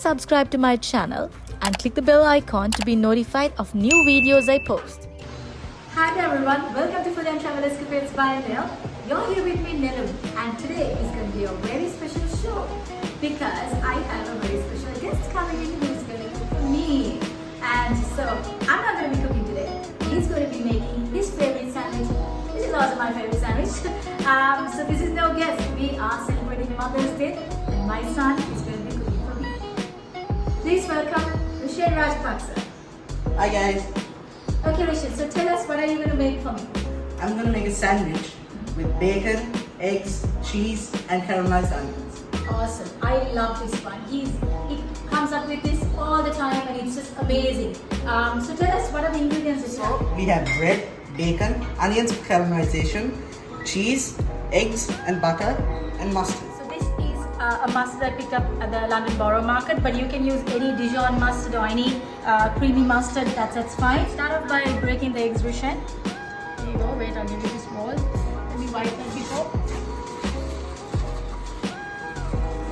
subscribe to my channel and click the bell icon to be notified of new videos I post. Hi there everyone, welcome to Food and Travel Escapades by Nel. You're here with me Nelum, and today is going to be a very special show because I have a very special guest coming in who is going to cook for me. And so I'm not going to be cooking today. He's going to be making his favorite sandwich, which is also my favorite sandwich. So this is no guess. We are celebrating Mother's Day and my son is going to be cooking for me. Please welcome Rishane Rajpaksa. Hi guys, Okay Rishane, so tell us, what are you going to make for me? I'm going to make a sandwich with bacon, eggs, cheese and caramelized onions. Awesome. I love this one. He comes up with this all the time and it's just amazing. So tell us, what are the ingredients this time? We have bread, bacon, onions for caramelization, cheese, eggs and butter and mustard. So this is a mustard I picked up at the London Borough Market, but you can use any Dijon mustard or any creamy mustard, that's fine. Start off by breaking the eggs, Rishane. There you go. Wait, I'll give you this bowl. Let me wipe that before.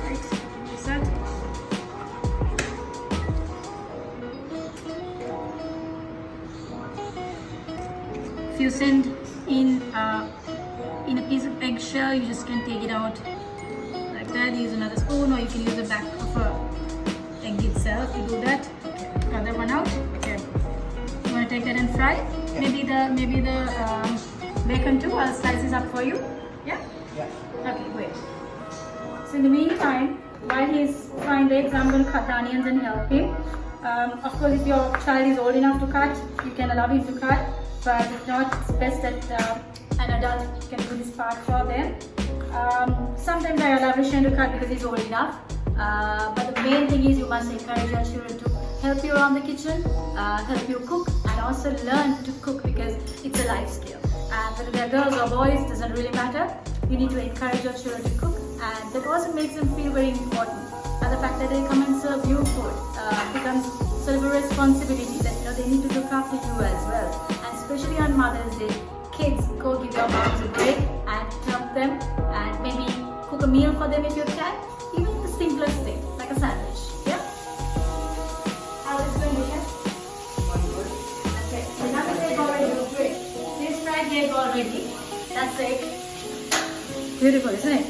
Right, use that. If you send in a piece of eggshell, you just can take it out like that. Use another spoon, or you can use the back of a egg itself to do that. Okay, got that one out. Okay, you want to take that and fry? Yeah. Maybe the bacon too. I'll slice this up for you. Yeah. Yeah. Okay, great. So in the meantime, while he's frying the eggs, I'm going to cut the onions and help him. Of course, if your child is old enough to cut, you can allow him to cut. But if not, it's best that an adult can do this part for them. Sometimes I allow Rishane to cut because he's old enough. But the main thing is you must encourage your children to help you around the kitchen, help you cook, and also learn to cook because it's a life skill. And whether they're girls or boys, doesn't really matter. You need to encourage your children to cook, and that also makes them feel very important. And the fact that they come and serve you food becomes sort of a responsibility that they need to look after you as well. And especially on Mother's Day, kids, go give your moms a break and help them, and maybe cook a meal for them if you can. Even the simplest thing, like a sandwich. Yeah. How is it going, Rishane? Okay. So now the egg already looks great. This fried egg already. That's it. Beautiful, isn't it?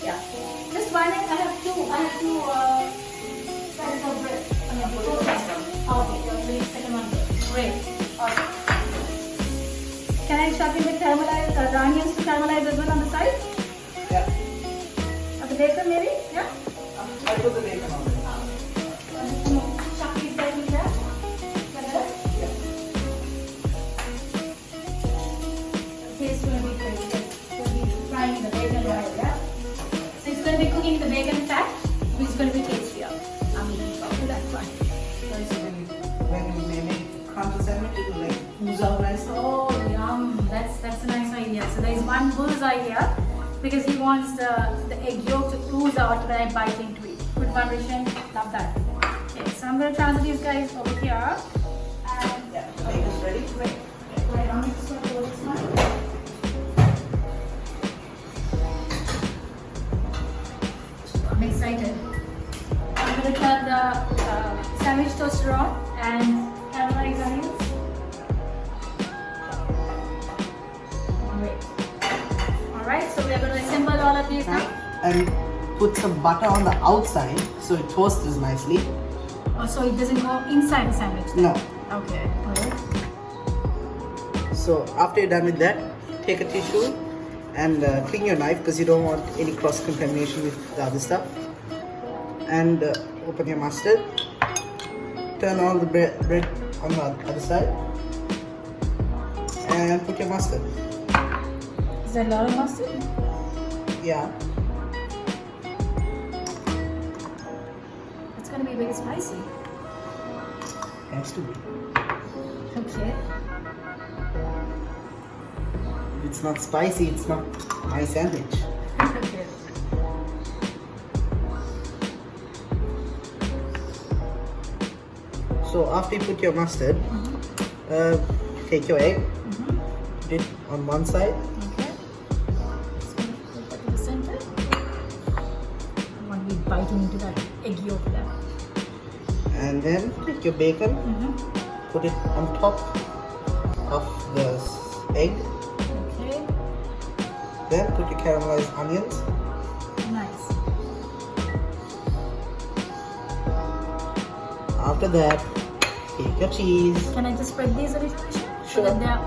Yeah. Just one egg. I have two slices of bread. Okay, you're doing second one. Great. Awesome. Can I chop in the caramelized the onions to caramelize as well on the side? Yeah. Or the bacon maybe? Yeah? I put the bacon on it. Chop these guys in there. Like that? Yeah. The taste will be great because we'll be frying the bacon oil, yeah? So it's going to be cooking the bacon fat, which is going to be tastier. So that's fine. When we make crunch sandwich, it will like ooze out nicely. Oh, yum. That's a nice idea. So there is one bullseye here because he wants the egg yolk to ooze out when I bite into it. Good one, Rishane. Love that. Okay, so I'm going to transfer these guys over here. And Yeah, the bacon's ready. wait, I'm just going to go this one. I'm excited. I'm going to turn the sandwich toaster on and caramelize onions. Great. Alright, so we are going to assemble all of these now. And put some butter on the outside so it toasts nicely. Oh, so it doesn't go inside the sandwich then? No. Okay. Alright. So after you're done with that, take a tissue and clean your knife because you don't want any cross contamination with the other stuff. And open your mustard. Turn all the bread on the other side and put your mustard. Is that a lot of mustard? Yeah. It's going to be very spicy. Has to be. Okay. If it's not spicy, it's not my sandwich. Okay. So after you put your mustard, take your egg, put it on one side. Okay. So put that to the center. I want to be biting into that egg yolk there. And then take your bacon, put it on top of the egg. Okay. Then put your caramelized onions. Nice. After that, take your cheese. Can I just spread these a little bit? So Sure. that they're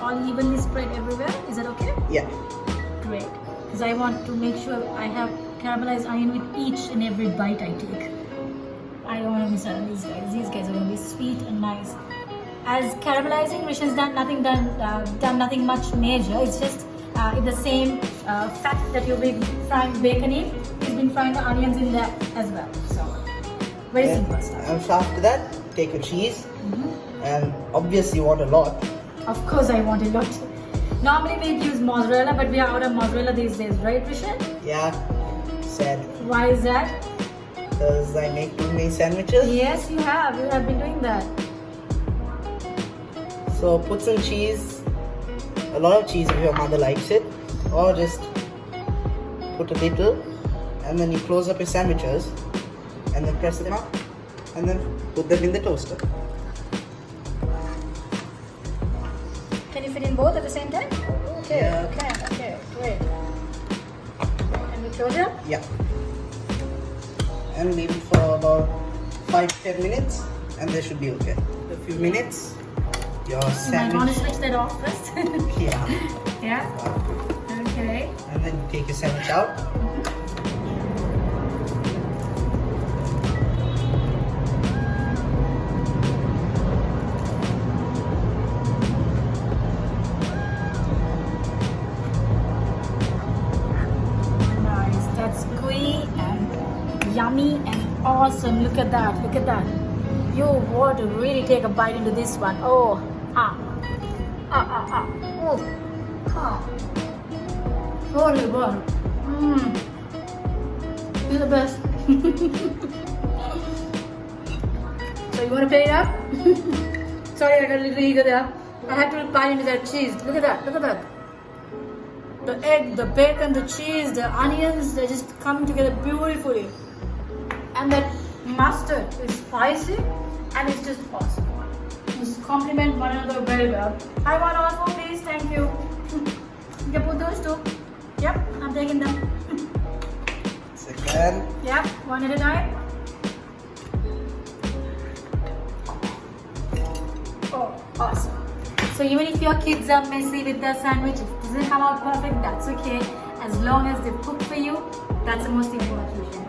all evenly spread everywhere. Is that okay? Yeah. Great. Because I want to make sure I have caramelized onion with each and every bite I take. I don't want to miss out on these guys. These guys are going to be sweet and nice. As caramelizing, Rishane's done nothing much major. It's just in the same fat that you'll be frying bacon in. He's been frying the onions in there as well. So very simple stuff. And so after that, take your cheese. And obviously you want a lot. Of course, I want a lot. Normally we'd use mozzarella, but we are out of mozzarella these days, right, Rishane? Yeah. Sad. Why is that? Because I make too many sandwiches. Yes, you have. You have been doing that. So put some cheese, a lot of cheese if your mother likes it, or just put a little, and then you close up your sandwiches, and then press them up, and then put them in the toaster. Can you fit in both at the same time? Okay, Yeah. okay, great. And we close it up? Yeah. And leave it for about 5-10 minutes, and they should be okay. A few minutes, your You might want to sandwich. switch that off first. Yeah. Yeah? Okay. And then take your sandwich out. Nice. That's gooey and yummy and awesome. Look at that. Look at that. You want to really take a bite into this one. Oh, Oh, holy water. You're the best. So you want to pay it up? Sorry, I got a little eager there. I had to bite into that cheese. Look at that. Look at that. The egg, the bacon, the cheese, the onions, they just come together beautifully. And that mustard is spicy and it's just awesome. Just complement one another very well. I want all 4 please, thank you. You can put those 2. Yep, I'm taking them. Second. Yep, one at a time. Oh, awesome. So even if your kids are messy with their sandwich, if it doesn't come out perfect, that's okay. As long as they cook for you, that's the most important thing.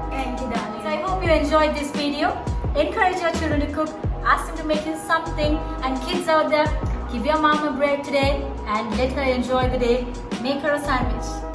Thank you, darling. So I hope you enjoyed this video. Encourage your children to cook. Ask them to make you something. And kids out there, give your mom a break today and let her enjoy the day. Make her a sandwich.